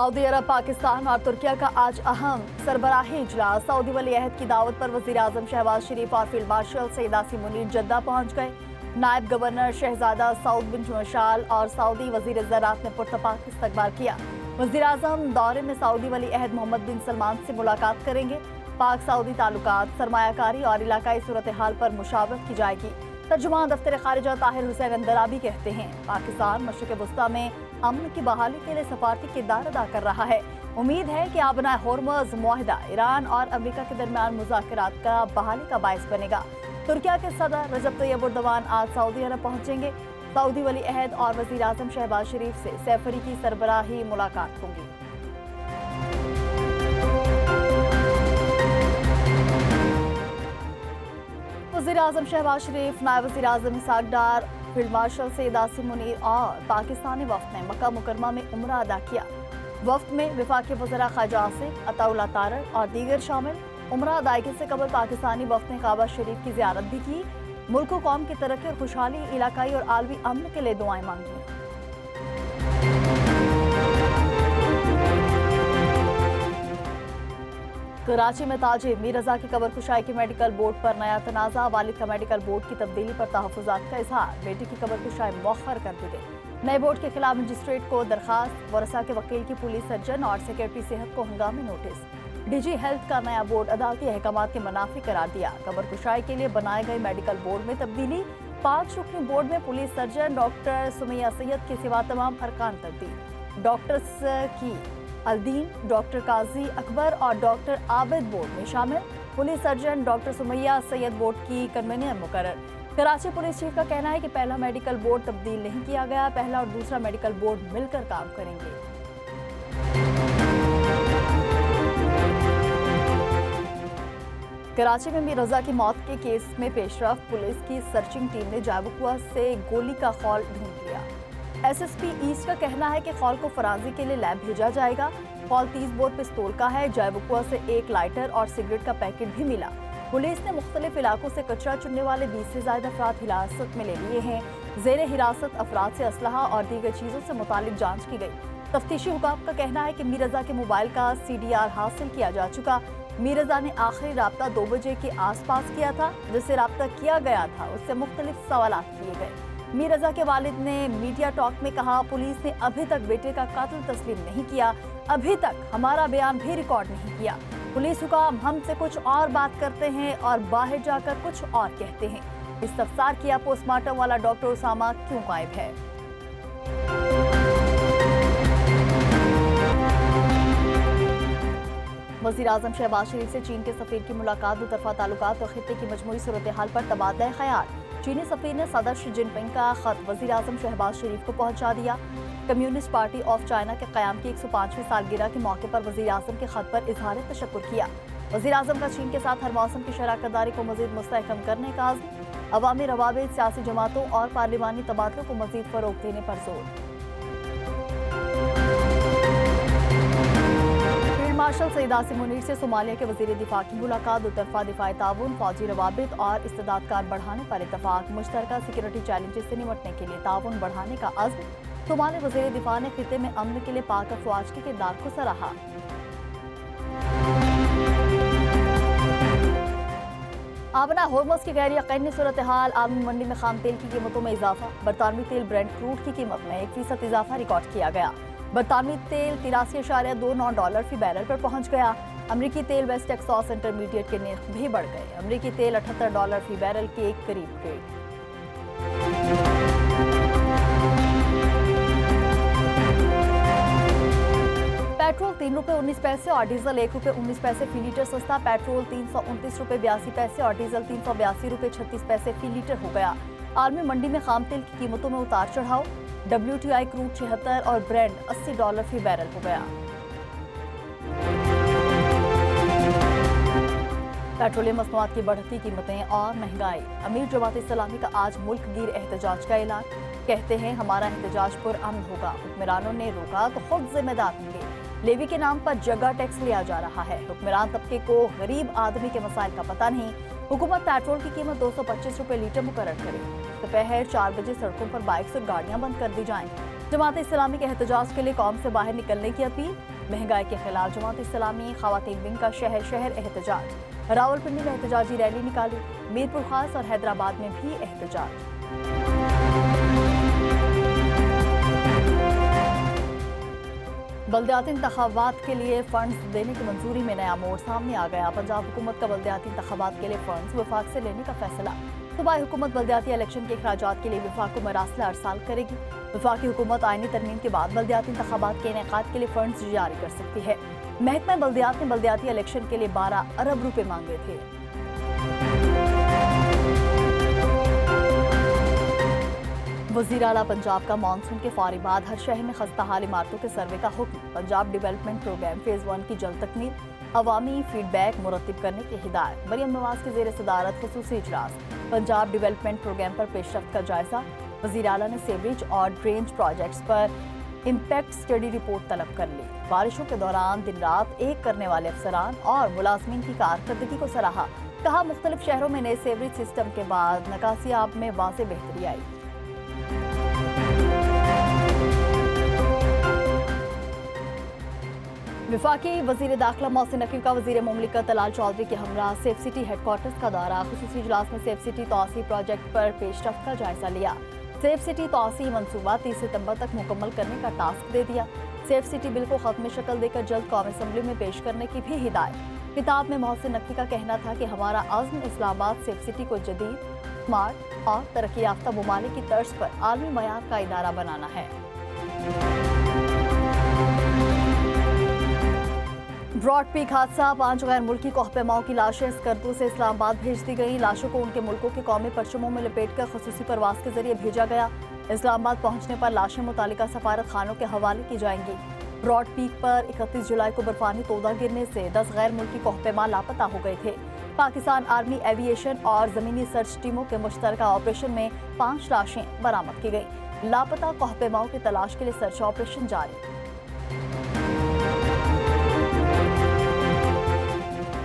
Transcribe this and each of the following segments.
Saudi अरब, पाकिस्तान और तुर्किया का आज अहम सरबराही इजलास। सऊदी वली अहद की दावत पर वज़ीर आज़म शहबाज शरीफ और फील्ड मार्शल सईद आसिम मुनीर जद्दा पहुंच गए। नायब गवर्नर शहजादा सऊद बिन मशाल और सऊदी वज़ीर ज़राअत ने पुरतपाक इस्तकबाल किया। वज़ीर आज़म दौरे में सऊदी वली अहद मोहम्मद बिन सलमान से मुलाकात करेंगे। पाक सऊदी ताल्लुकात, सरमायाकारी और इलाकाई सूरत हाल पर मुशावरत की जाएगी। तर्जुमान दफ्तर खारिजा ताहिर हुसैन अंदराबी कहते हैं, पाकिस्तान मशरिक़ वस्ता में अमन की बहाली के लिए सफारती किरदार अदा कर रहा है। उम्मीद है कि आबनाए होर्मुज़ मुआहिदा ईरान और अमेरिका के दरमियान मुज़ाकरात का बहाली का बायस बनेगा। तुर्किया के सदर रजब तैयब एर्दोगान आज सऊदी अरब पहुंचेंगे। सऊदी वली अहद और वज़ीर आज़म शहबाज शरीफ से सैफरी की सरबराही मुलाकात होगी। वज़ीर आज़म शहबाज शरीफ, नायब वज़ीर आज़म इसहाक डार, फील्ड मार्शल सईद आसिम मुनीर और पाकिस्तानी वफ़द ने मक्का मुकरमा में उम्रा अदा किया। वफ़द में वफाकी वज़रा ख़ाजा आसिफ, अताउल्लाह तारड़ और दीगर शामिल। उम्रा अदायगी से कबल पाकिस्तानी वफ़द ने काबा शरीफ की ज़ियारत भी की। मुल्क व कौम की तरक्की और खुशहाली, इलाकाई और आलमी अमन के लिए दुआएं मांगी। कराची में ताजे मीर रजा की कबर कुशाई की मेडिकल बोर्ड पर नया तनाज़ा। वालिद का मेडिकल बोर्ड की तब्दीली पर तहफ़्फ़ुज़ात का इजहार। बेटे की कबर कुशाई मौखर कर दी गई। नए बोर्ड के खिलाफ मजिस्ट्रेट को दरखास्त, वरसा के वकील की पुलिस सर्जन और सेक्रेटरी सेहत को हंगामी नोटिस। डीजी हेल्थ का नया बोर्ड अदालती अहकामात के मनाफी करार दिया। कबर कुशाई के लिए बनाए गए मेडिकल बोर्ड में तब्दीली। 5 रुकनी बोर्ड में police surgeon doctor Sumaiya Syed के सिवा तमाम अरकान तब्दील। डॉक्टर्स की अलदीन, डॉक्टर काजी अकबर और डॉक्टर आबिद बोर्ड में शामिल। Police surgeon doctor Sumaiya Syed board की कन्वीनर मुकर्रर। कराची पुलिस चीफ का कहना है कि पहला मेडिकल बोर्ड तब्दील नहीं किया गया, पहला और दूसरा मेडिकल बोर्ड मिलकर काम करेंगे। कराची में मीर रजा की मौत के केस में पेशरफ। पुलिस की सर्चिंग टीम ने जायबुकुआ से गोली का खौल ढूंढ लिया। एसएसपी ईस्ट का कहना है कि खौल को फराजी के लिए लैब भेजा जाएगा। खौल 30 बोर पिस्तौल का है। जायबुकुआ से 1 लाइटर और सिगरेट का पैकेट भी मिला। पुलिस ने मुख्तलिफ इलाकों से कचरा चुनने वाले 20 से ज्यादा अफराद हिरासत में ले लिए हैं। जेर हिरासत अफराद से असलहा और दीगर चीजों से मुतालिक जांच की गई। तफ्तीशी हुकाम का कहना है कि मीर रजा के मोबाइल का CDR हासिल किया जा चुका। मीर रजा ने आखिरी राब्ता 2 बजे के आसपास किया था। जिससे राब्ता किया गया था उससे मुख्तलिफ सवालात किए गए। मीर रजा के वालिद ने मीडिया टॉक में कहा, पुलिस ने अभी तक बेटे का कातिल तस्लीम नहीं किया, अभी तक हमारा बयान भी रिकॉर्ड नहीं किया। पुलिस हुकाम हमसे कुछ और बात करते हैं और बाहर जाकर कुछ और कहते हैं। इस्तफसार किया, पोस्टमार्टम वाला डॉक्टर उसामा क्यों गायब है। वज़ीर आज़म शहबाज शरीफ से चीन के सफीर की मुलाकात। दुतरफा ताल्लुकात और खित्ते की मजमूई सूरत हाल पर तबादला ख्याल। चीनी सफीर ने सदर शी जिनपिंग का खत वज़ीर आज़म शहबाज शरीफ को पहुंचा दिया। कम्युनिस्ट पार्टी ऑफ चाइना के क़याम की 105वीं सालगिरह के मौके पर वज़ीर आज़म के खत पर इजहार तशक्कुर किया। वज़ीर आज़म का चीन के साथ हर मौसम की शराकतदारी को मज़ीद मुस्तहकम करने का अज़्म। अवामी रवाबित, सियासी जमातों और पार्लिमानी तबादलों को मज़ीद फ़रोग़ देने पर जोर। मार्शल सईद आसिम मुनीर से सोमालिया के वज़ीर दिफा की मुलाकात। दुतरफा दिफाई ताउन, फौजी रवाबित और इस्तेदादकार बढ़ाने पर इत्तफाक। मुश्तरका सिक्योरिटी चैलेंजेस से निपटने के लिए ताउन बढ़ाने का अज़्म। सोमाली वज़ीर दिफा ने खित्ते में अमन के लिए पाक अफ़वाज के किरदार को सराहा। आबना होर्मुज़ की गैर यकीनी सूरत हाल। आलमी मंडी में खाम तेल की कीमतों में इजाफा। बरतानवी तेल ब्रेंट क्रूड की कीमत में 1% इजाफा रिकॉर्ड किया गया। बरतानवी तेल $83.29 फी बैरल पर पहुंच गया। अमरीकी तेल वेस्ट टेक्सास इंटरमीडिएट के नर्ख भी बढ़ गए। अमरीकी तेल $78 फी बैरल के करीब ट्रेड। पेट्रोल ₹3.19 और डीजल ₹1.19 फी लीटर सस्ता। पेट्रोल ₹329.82 और डीजल ₹382.36 फी लीटर हो गया। आलमी मंडी में खाम तेल की कीमतों में उतार चढ़ाव। WTI क्रूड 76 और ब्रेंट $80 फी बैरल हो गया। पेट्रोलियम मसनूआत की बढ़ती कीमतें और महंगाई। अमीर जमात इस्लामी का आज मुल्क गिर एहतजाज का ऐलान। कहते हैं हमारा एहतजाज पुरअमन होगा, हुक्मरानों ने रोका तो खुद जिम्मेदार होंगे। लेवी के नाम पर जगह टैक्स लिया जा रहा है। हुक्मरान तबके को गरीब आदमी के मसाइल का पता नहीं। हुकूमत पेट्रोल की कीमत 225 रुपए लीटर मुकर्रर करे। दोपहर 4 बजे सड़कों पर बाइक्स और गाड़ियां बंद कर दी जाएं। जमात इस्लामी के एहतजाज के लिए कौम से बाहर निकलने की अपील। महंगाई के खिलाफ जमात इस्लामी खवातीन विंग का शहर शहर एहतजाज। रावलपिंडी में एहतजाजी रैली निकाली। मीरपुर खास और हैदराबाद में भी एहतजाज। बल्दियाती इंतखाबात के लिए फंड्स देने की मंजूरी में नया मोड़ सामने आ गया। पंजाब हुकूमत का बल्दियाती इंतखाबात के लिए फंड्स वफाक से लेने का फैसला। सूबाई हुकूमत बल्दियाती इलेक्शन के अखराजात के लिए वफाक को मरासला अरसाल करेगी। वफाकी हुकूमत आईनी तरमीम के बाद बल्दियाती इंतखाबात के इनेकाद के लिए फंड्स जारी कर सकती है। महकमा बल्दियात ने बल्दियाती इलेक्शन के लिए 12 अरब रुपए मांगे थे। वज़ीर आला पंजाब का मानसून के फौरी बाद हर शहर में खस्ताहाल इमारतों के सर्वे का हुक्म। पंजाब डेवलपमेंट प्रोग्राम फेज़ 1 की जल्द तकमील। अवामी फीडबैक मुरतब करने की हिदायत। मरियम नवाज की ज़ेर सदारत खुसूसी इजलास। पंजाब डेवलपमेंट प्रोग्राम पर पेशरफ्त का जायजा। वज़ीर आला ने सीवरेज और ड्रेनेज प्रोजेक्ट्स पर इम्पैक्ट स्टडी रिपोर्ट तलब कर ली। बारिशों के दौरान दिन रात एक करने वाले अफसरान और मुलाजमीन की कारकर्दगी को सराहा। कहा मुख्तलिफ शहरों में नए सीवरेज सिस्टम के बाद निकासियाब में वाज़ेह बेहतरी आई। वफाकी वज़ीर दाखिला मोहसिन नकवी का वज़ीर मुमलिकत तलाल चौधरी के हमरा सेफ सिटी हेडक्वार्टर्स का दौरा। खुसूसी इजलास में सेफ सिटी तोसी प्रोजेक्ट पर पेशरफ्त का जायजा लिया। सेफ सिटी तोसी मनसूबा 30 सितंबर तक मुकम्मल करने का टास्क दे दिया। सेफ सिटी बिल को खत्म शक्ल देकर जल्द कौमी असम्बली में पेश करने की भी हिदायत। किताब में मोहसिन नकवी का कहना था कि हमारा आज़म इस्लामाबाद सेफ सिटी को जदीद, स्मार्ट और तरक्की याफ्ता ममालिक की तर्ज पर आलमी मयार का इदारा बनाना है। ब्रॉड पीक हादसा। 5 गैर मुल्की कोहपेमाओं की लाशें स्कर्दू से इस्लामाबाद भेज दी गई। लाशों को उनके मुल्कों के कौमी परचमों में लपेटकर खसूसी परवास के जरिए भेजा गया। इस्लामाबाद पहुंचने पर लाशें मुतालिका सफारत खानों के हवाले की जाएंगी। ब्रॉड पीक पर 31 जुलाई को बर्फानी तोदा गिरने से 10 गैर मुल्की कोहपेमा लापता हो गए थे। पाकिस्तान आर्मी एविएशन और ज़मीनी सर्च टीमों के मुश्तरका ऑपरेशन में 5 लाशें बरामद की गई। लापता कोहपेमाओं की तलाश के लिए सर्च ऑपरेशन जारी।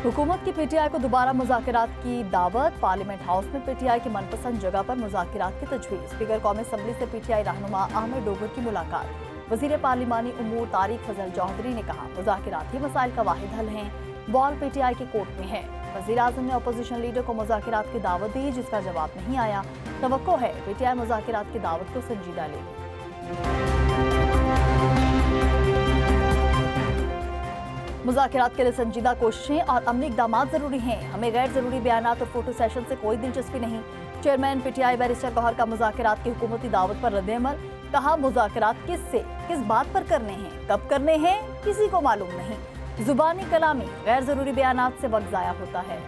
हुकूमत की पीटीआई को दोबारा मुज़ाकरात की दावत। पार्लियामेंट हाउस में पीटीआई की मनपसंद जगह पर मुज़ाकरात की तजवीज़। स्पीकर कौमी असम्बली से पीटीआई रहनुमा आमिर डोगर की मुलाकात। वज़ीर पार्लिमानी उमूर तारिक फजल चौधरी ने कहा मुज़ाकराती मसाइल का वाहिद हल है। बॉल पीटीआई के कोर्ट में है। वज़ीर आज़म ने अपोजिशन लीडर को मुज़ाकरात की दावत दी, जिसका जवाब नहीं आया। तवक्को है पीटीआई मुज़ाकरात की दावत को संजीदा लेगी। मुज़ाकरात के लिए संजीदा कोशिशें और अमली इक़दाम ज़रूरी हैं। हमें गैर ज़रूरी बयानात और फोटो सेशन से कोई दिलचस्पी नहीं। चेयरमैन पीटीआई बैरिस्टर गौहर का मुज़ाकरात की हुकूमती दावत पर रद्द-ए-अमल। कहा मुज़ाकरात किससे, किस बात पर करने हैं, कब करने हैं, किसी को मालूम नहीं। ज़ुबानी कलामी, गैर ज़रूरी बयानात से वक्त ज़ाया होता है।